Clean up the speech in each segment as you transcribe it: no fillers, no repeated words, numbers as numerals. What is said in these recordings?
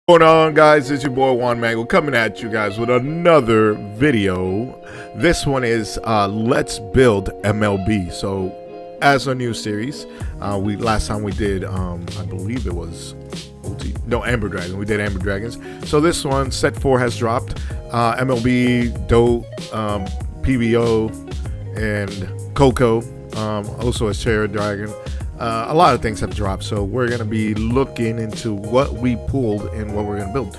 What's going on, guys? It's your boy Juan Mango coming at you guys with another video. This one is let's build MLB. So as a new series, we last time we did I believe it was Amber Dragon. We did Amber Dragons. So this one, set 4 has dropped. MLB, Doe, PBO, and Coco, also a Share Dragon. A lot of things have dropped, so we're going to be looking into what we pulled and what we're going to build.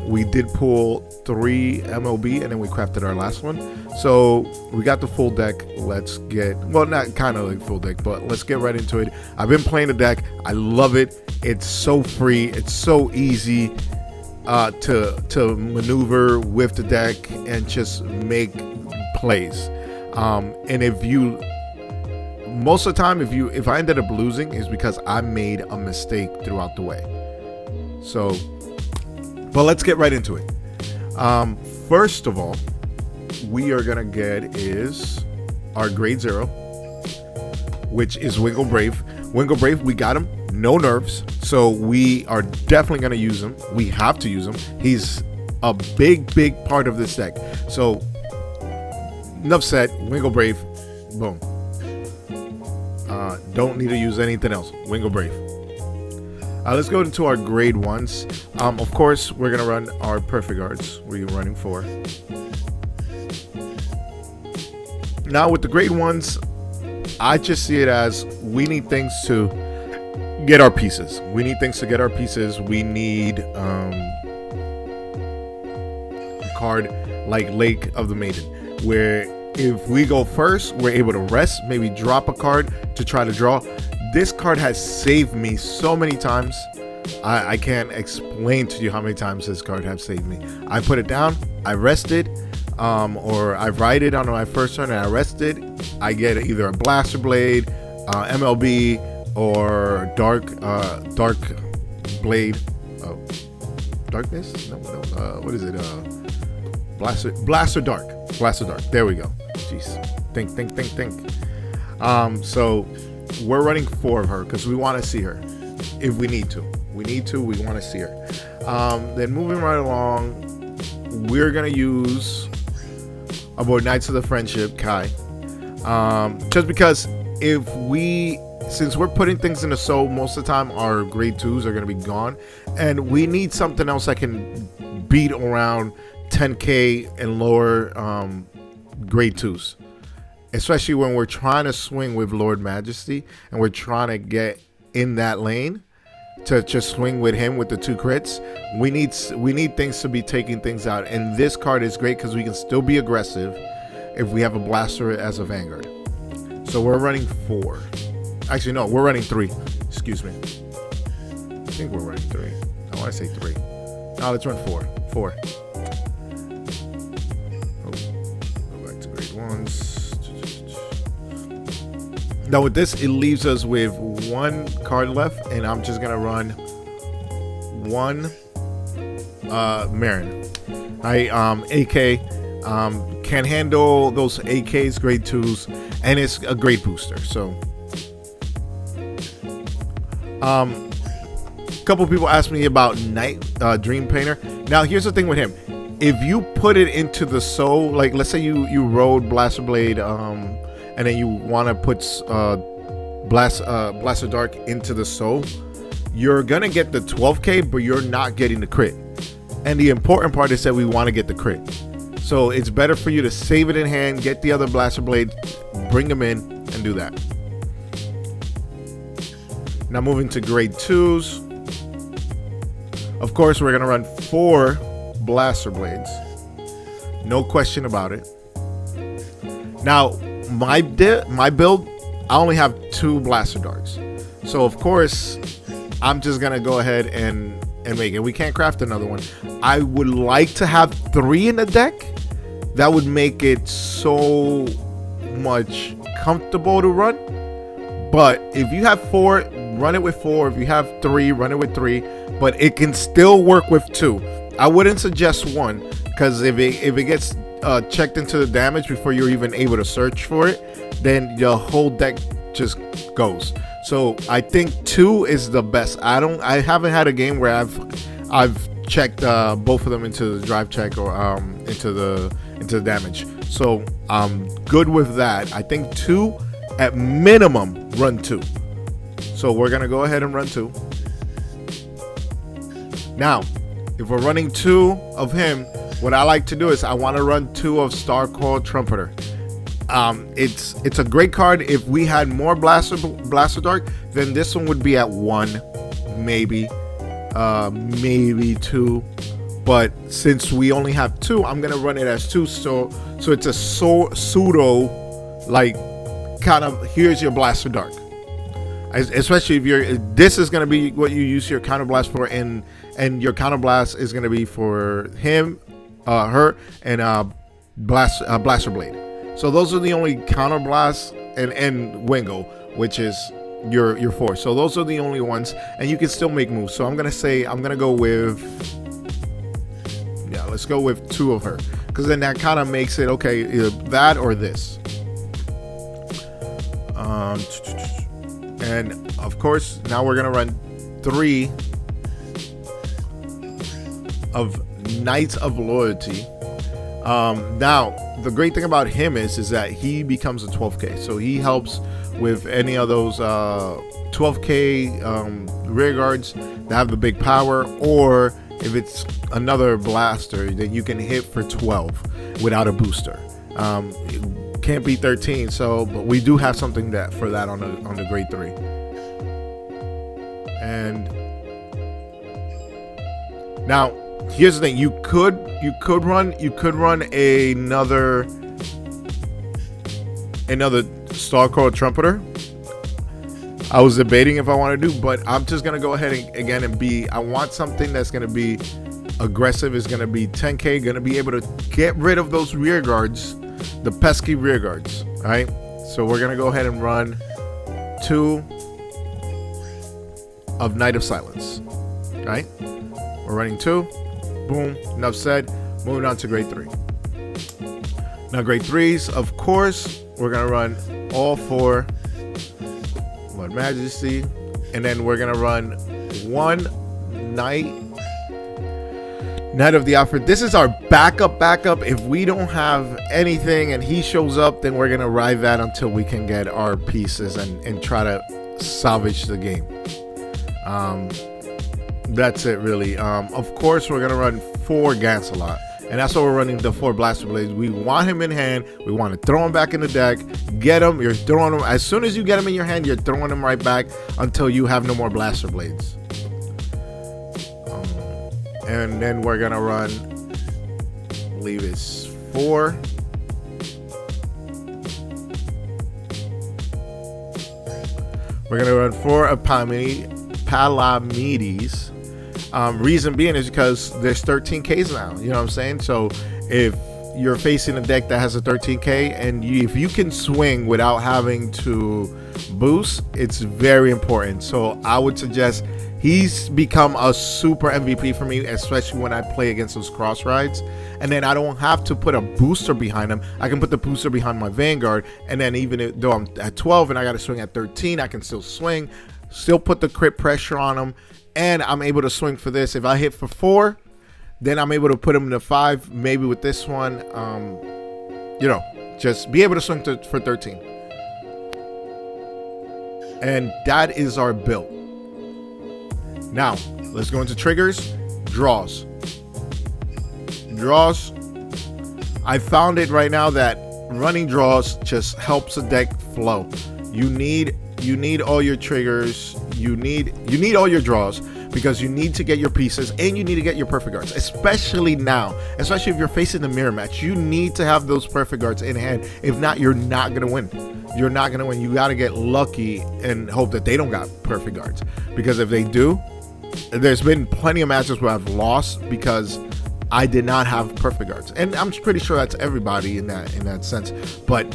We did pull 3 MLB, and then we crafted our last one. So we got the full deck. Let's get, well, not kind of like full deck, but let's get right into it. I've been playing the deck. I love it. It's so free. It's so easy to maneuver with the deck and just make plays. And if you... Most of the time, if I ended up losing, is because I made a mistake throughout the way. So, but let's get right into it. First of all, we are gonna get is our grade 0, which is Wingle Brave. Wingle Brave, we got him, no nerfs, so we are definitely gonna use him. We have to use him. He's a big part of this deck. So, enough said. Wingle Brave, boom. Don't need to use anything else. Wingle Brave. Let's go into our grade 1s. Of course, we're gonna run our perfect guards. We're running 4. Now with the grade 1s, I just see it as we need things to get our pieces. We need a card like Lake of the Maiden, where if we go first, we're able to rest, maybe drop a card to try to draw. This card has saved me so many times. I can't explain to you how many times this card has saved me. I put it down, I rested, or I ride it on my first turn and I rested. I get either a Blaster Blade, MLB, or Dark Blade. Darkness? No. What is it? Blaster Dark. There we go. Jeez. Think. So we're running 4 of her because we want to see her. If we need to. We want to see her. Then moving right along, we're going to use our boy Knights of the Friendship, Kai. Just because since we're putting things in the soul, most of the time our grade 2s are going to be gone. And we need something else that can beat around 10k and lower grade 2s, especially when we're trying to swing with Lord Majesty and we're trying to get in that lane to just swing with him with the 2 crits. We need things to be taking things out, and this card is great because we can still be aggressive if we have a blaster as a vanguard. So we're running 4. Actually, no, we're running 3. Excuse me. I think we're running 3. I want to say 3. No, let's run 4. Now with this, it leaves us with 1 card left, and I'm just gonna run 1 Marin. AK can handle those AKs, grade 2s, and it's a great booster. So a couple people asked me about Dream Painter. Now here's the thing with him. If you put it into the soul, like let's say you rode Blaster Blade, and then you want to put Blaster Dark into the soul, you're gonna get the 12k, but you're not getting the crit. And the important part is that we want to get the crit. So it's better for you to save it in hand, get the other Blaster Blade, bring them in, and do that. Now moving to grade 2s. Of course, we're gonna run 4 Blaster Blades, no question about it. Now my build, I only have 2 Blaster Darks, so of course I'm just gonna go ahead and make it. We can't craft another one. I would like to have 3 in the deck. That would make it so much comfortable to run. But if you have 4, run it with 4. If you have 3, run it with 3. But it can still work with 2. I wouldn't suggest 1, because if it gets checked into the damage before you're even able to search for it, then your whole deck just goes. So I think 2 is the best. I haven't had a game where I've checked both of them into the drive check or into the damage. So I'm good with that. I think 2 at minimum, run 2. So we're gonna go ahead and run 2. Now, if we're running 2 of him, what I like to do is I want to run 2 of Star Coil Trumpeter. It's a great card. If we had more Blaster Dark, then this one would be at 1, maybe 2. But since we only have 2, I'm gonna run it as 2. So it's a pseudo, like, kind of, here's your Blaster Dark. Especially if this is gonna be what you use your counter blast for, and your counter blast is gonna be for him, her, and Blaster Blade. So those are the only counter blasts, and Wingo, which is your 4. So those are the only ones, and you can still make moves. So I'm gonna go with, yeah, let's go with 2 of her, because then that kind of makes it okay, either that or this. And of course, now we're gonna run 3 of Knights of Loyalty. Now the great thing about him is that he becomes a 12k, so he helps with any of those 12k rear guards that have the big power, or if it's another blaster that you can hit for 12 without a booster. Can't be 13, so but we do have something for that on the grade 3. And now here's the thing: you could run another Star Coil Trumpeter. I was debating if I want to do, but I'm just gonna go ahead and I want something that's gonna be aggressive. Is gonna be 10k, gonna be able to get rid of those rear guards, the pesky rear guards. All right, so we're gonna go ahead and run 2 of Knight of Silence. All right, we're running 2. Boom, enough said. Moving on to grade 3. Now grade 3s, of course, we're gonna run all 4 Blood Majesty, and then we're gonna run 1 Knight of the Outfit. This is our backup. If we don't have anything and he shows up, then we're gonna ride that until we can get our pieces and try to salvage the game. That's it, really. Of course, we're gonna run 4 Gansalot, and that's why we're running the 4 Blaster Blades. We want him in hand. We want to throw him back in the deck. Get him. You're throwing him as soon as you get him in your hand. You're throwing him right back until you have no more Blaster Blades. And then we're gonna run. I believe it's 4. We're gonna run 4 of Palamedes. Reason being is because there's 13Ks now. You know what I'm saying? So if you're facing a deck that has a 13K, and if you can swing without having to boost, it's very important. So I would suggest, he's become a super MVP for me, especially when I play against those cross rides. And then I don't have to put a booster behind him. I can put the booster behind my Vanguard, and then even though I'm at 12 and I got to swing at 13, I can still swing, still put the crit pressure on him, and I'm able to swing for this. If I hit for 4, then I'm able to put him in a 5, maybe with this one. You know, just be able to swing for 13. And that is our build. Now, let's go into triggers. Draws. I found it right now that running draws just helps the deck flow. You need all your triggers. You need all your draws, because you need to get your pieces and you need to get your perfect guards, especially now. Especially if you're facing the mirror match, you need to have those perfect guards in hand. If not, you're not gonna win. You're not gonna win. You gotta get lucky and hope that they don't got perfect guards, because if they do, there's been plenty of matches where I've lost because I did not have perfect guards, and I'm pretty sure that's everybody in that sense. But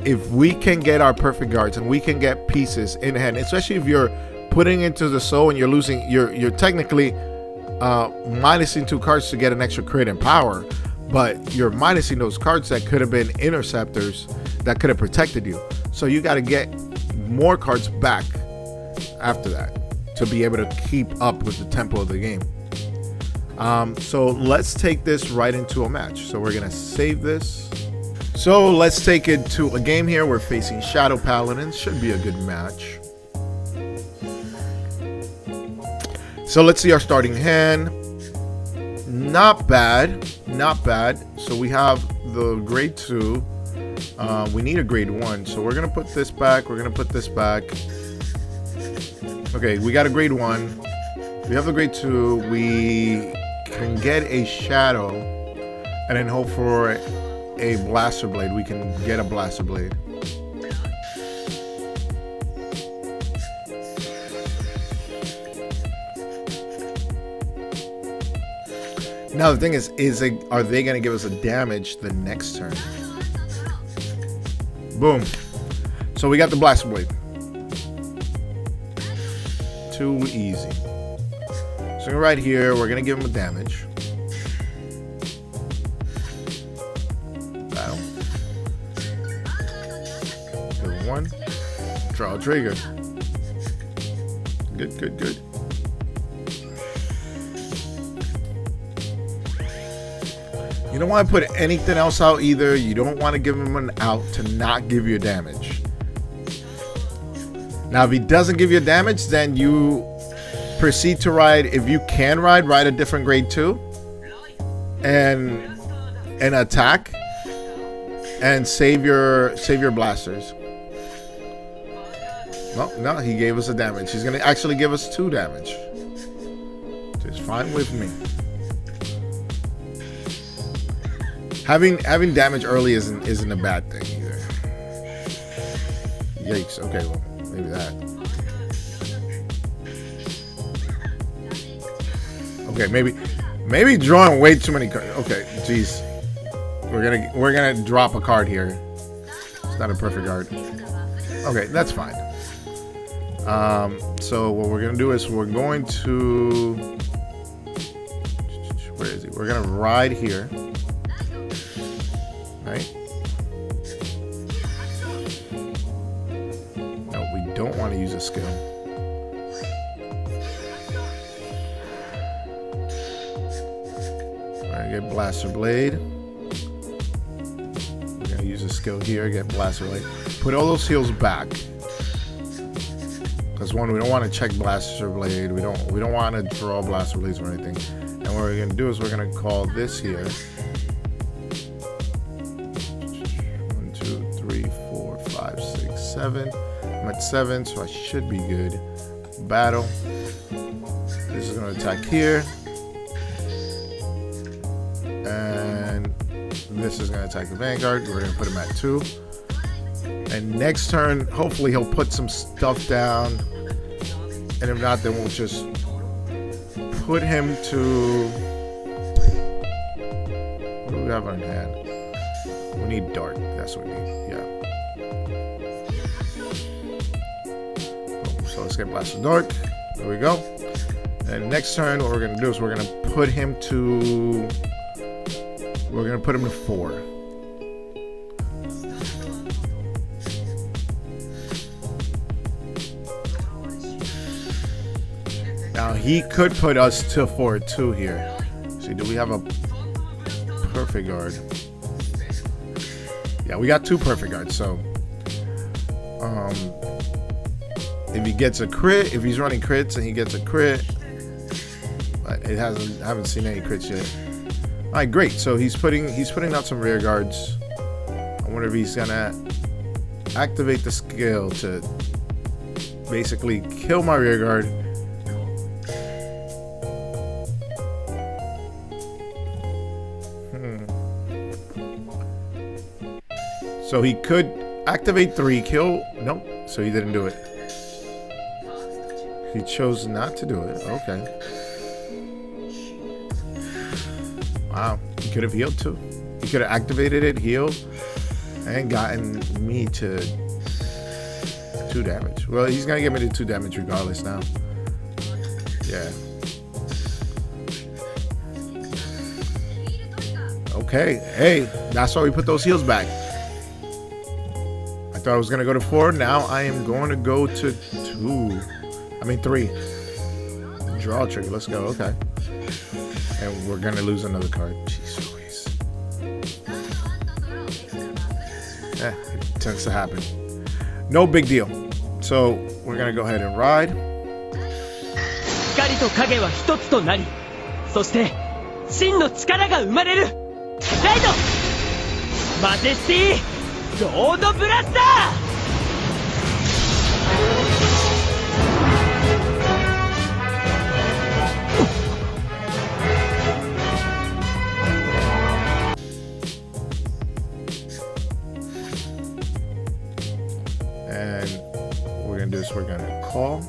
if we can get our perfect guards and we can get pieces in hand, especially if you're putting into the soul and you're losing, you're technically minusing 2 cards to get an extra crit and power, but you're minusing those cards that could have been interceptors that could have protected you. So you got to get more cards back after that to be able to keep up with the tempo of the game. So let's take this right into a match. So we're gonna save this. So let's take it to a game here. We're facing Shadow Paladins. Should be a good match. So let's see our starting hand. Not bad, not bad. So we have the grade 2. We need a grade 1. So we're gonna put this back. We're gonna put this back. Okay, we got a grade 1. We have the grade 2. We can get a shadow and then hope for a blaster blade. We can get a blaster blade. Now the thing is are they gonna give us a damage the next turn? Boom. So we got the blaster blade. Too easy. So right here, we're gonna give him a damage. Battle. Give him 1. Draw a trigger. Good, good, good. You don't want to put anything else out either. You don't want to give him an out to not give you damage. Now, if he doesn't give you damage, then you proceed to ride. If you can ride a different grade 2 and attack and save your blasters. Well, no, he gave us a damage. He's gonna actually give us 2 damage. Just fine with me. Having damage early isn't a bad thing either. Yikes. Okay, well, maybe that. Okay, maybe drawing way too many cards. Okay, jeez. We're gonna drop a card here. It's not a perfect card. Okay, that's fine. So what we're gonna do is we're going to, where is he? We're gonna ride here. Right? No, we don't want to use a skill. We're gonna get Blaster Blade. We're gonna use a skill here, get Blaster Blade. Put all those heals back. Because one, we don't want to check Blaster Blade. We don't want to draw Blaster Blades or anything. And what we're gonna do is we're gonna call this here. 7. I'm at 7, so I should be good. Battle. This is going to attack here. And this is going to attack the Vanguard. We're going to put him at 2. And next turn, hopefully he'll put some stuff down. And if not, then we'll just put him to... What do we have on hand? We need Dark. That's what we need. Yeah. So let's get Blaster Dark. There we go. And next turn, what we're gonna do is we're gonna put him to 4. Now he could put us to 4-2 here. See, do we have a perfect guard? Yeah, we got 2 perfect guards. So, if he gets a crit, if he's running crits and he gets a crit, but I haven't seen any crits yet. All right, great. So he's putting out some rear guards. I wonder if he's gonna activate the skill to basically kill my rear guard. So he could activate 3, kill. Nope. So he didn't do it. He chose not to do it. Okay. Wow. He could have healed too. He could have activated it, healed, and gotten me to 2 damage. Well, he's gonna get me to 2 damage regardless now. Yeah. Okay. Hey, that's why we put those heals back. I thought I was gonna go to 4. Now I am going to go to 3. Draw a trigger. Let's go. Okay. And we're gonna lose another card. Jeez Louise. Yeah, it tends to happen. No big deal. So we're gonna go ahead and ride. 光と影は一つとなり、そして真の力が生まれる。ライドマジェスティロードブラスター。And what we're gonna do is we're gonna call.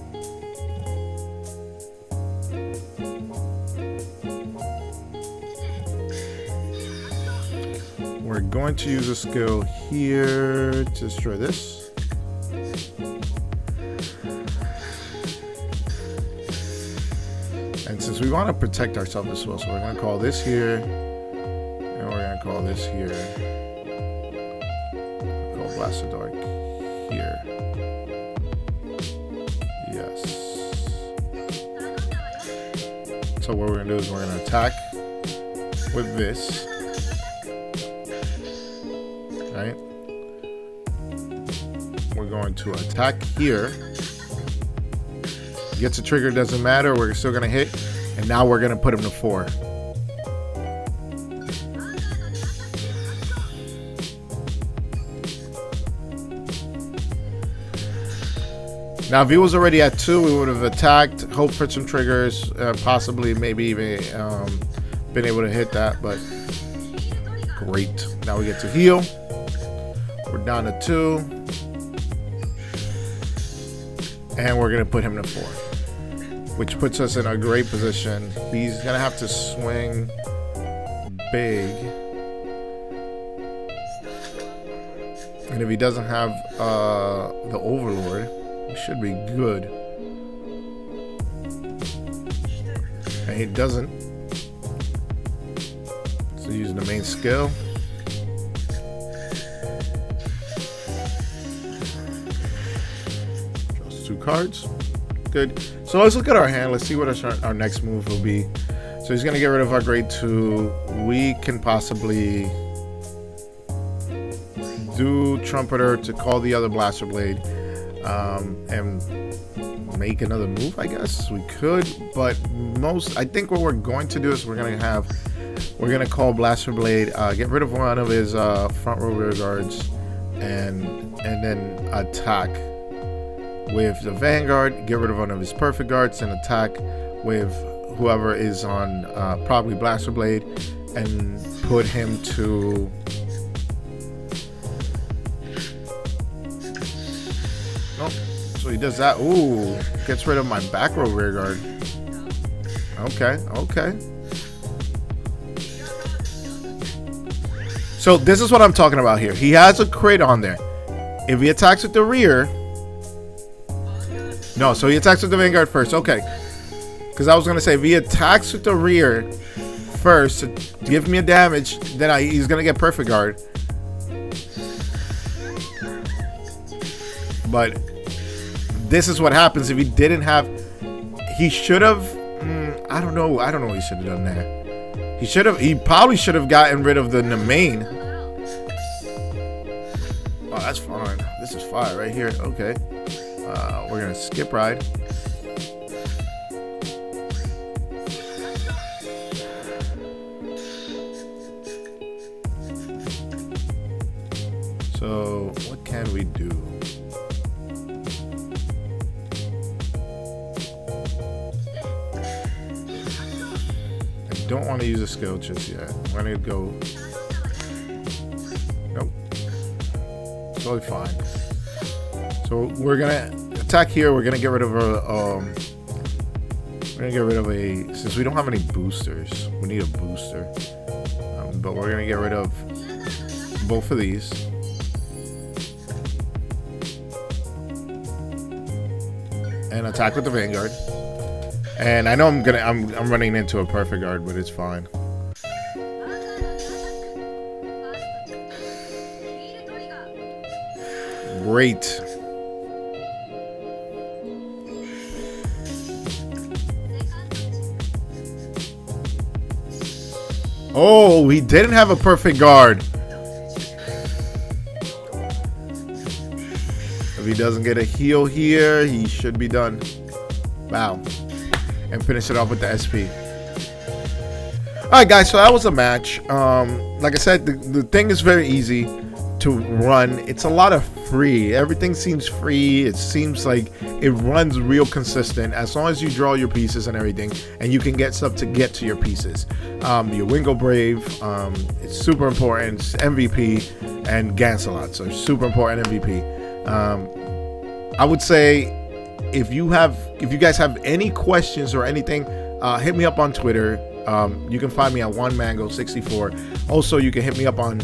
We're going to use a skill here to destroy this. And since we want to protect ourselves as well, so we're going to call this here, and we're going to call this here. Call Blast of Dark here. Yes. So what we're going to do is we're going to attack with this. Right? We're going to attack here. Gets a trigger, doesn't matter. We're still going to hit. And now we're going to put him to 4. Now, if he was already at 2, we would have attacked, hoped for some triggers, possibly maybe even been able to hit that, but great. Now we get to heal. We're down to 2. And we're going to put him to 4. Which puts us in a great position. He's going to have to swing big. And if he doesn't have the Overlord, it should be good. And he doesn't. So using the main skill. Draws 2 cards. Good. So let's look at our hand. Let's see what our next move will be. So he's going to get rid of our grade 2. We can possibly do Trumpeter to call the other Blaster Blade and make another move, I guess. We could, but I think what we're going to do is we're going to call Blaster Blade, get rid of one of his front row rear guards, and then attack with the Vanguard, get rid of one of his perfect guards, and attack with whoever is on probably Blaster Blade, and put him to so he does that. Ooh, gets rid of my back row rear guard. Okay. So this is what I'm talking about here. He has a crit on there. If he attacks with the rear, no, so he attacks with the Vanguard first. Okay, because I was gonna say if he attacks with the rear first to give me a damage, then he's gonna get perfect guard. But this is what happens if he didn't have. He should have. I don't know what he should have done there. He probably should have gotten rid of the main. Oh, that's fine. This is fire right here. Okay. We're gonna skip ride. So what can we do? Don't want to use a skill just yet. I'm gonna go. Nope. Totally fine. So we're gonna attack here. We're gonna get rid of since we don't have any boosters. We need a booster. But we're gonna get rid of both of these. And attack with the Vanguard. And I know I'm running into a perfect guard, but it's fine. Great. Oh, he didn't have a perfect guard. If he doesn't get a heal here, he should be done. Wow. And finish it off with the SP. Alright guys, so that was a match. Like I said, the thing is very easy to run. It's a lot of free. Everything seems free. It seems like it runs real consistent as long as you draw your pieces and everything, and you can get stuff to get to your pieces. Your Wingo Brave, it's super important. It's MVP, and Gansalot, so super important MVP. I would say if you guys have any questions or anything, hit me up on Twitter. You can find me at OneMango64. Also, you can hit me up on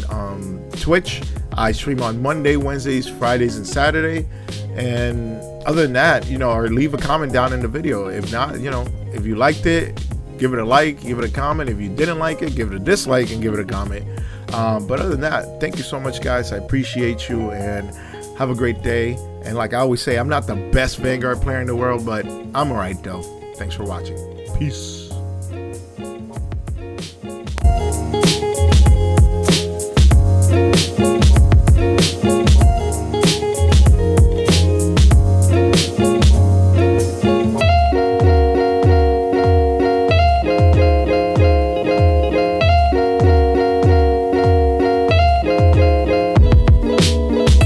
Twitch. I stream on Monday, Wednesdays, Fridays, and Saturday. And other than that, or leave a comment down in the video. If not, if you liked it, give it a like, give it a comment. If you didn't like it, give it a dislike and give it a comment. But other than that, thank you so much, guys. I appreciate you, and have a great day. And like I always say, I'm not the best Vanguard player in the world, but I'm alright though. Thanks for watching. Peace.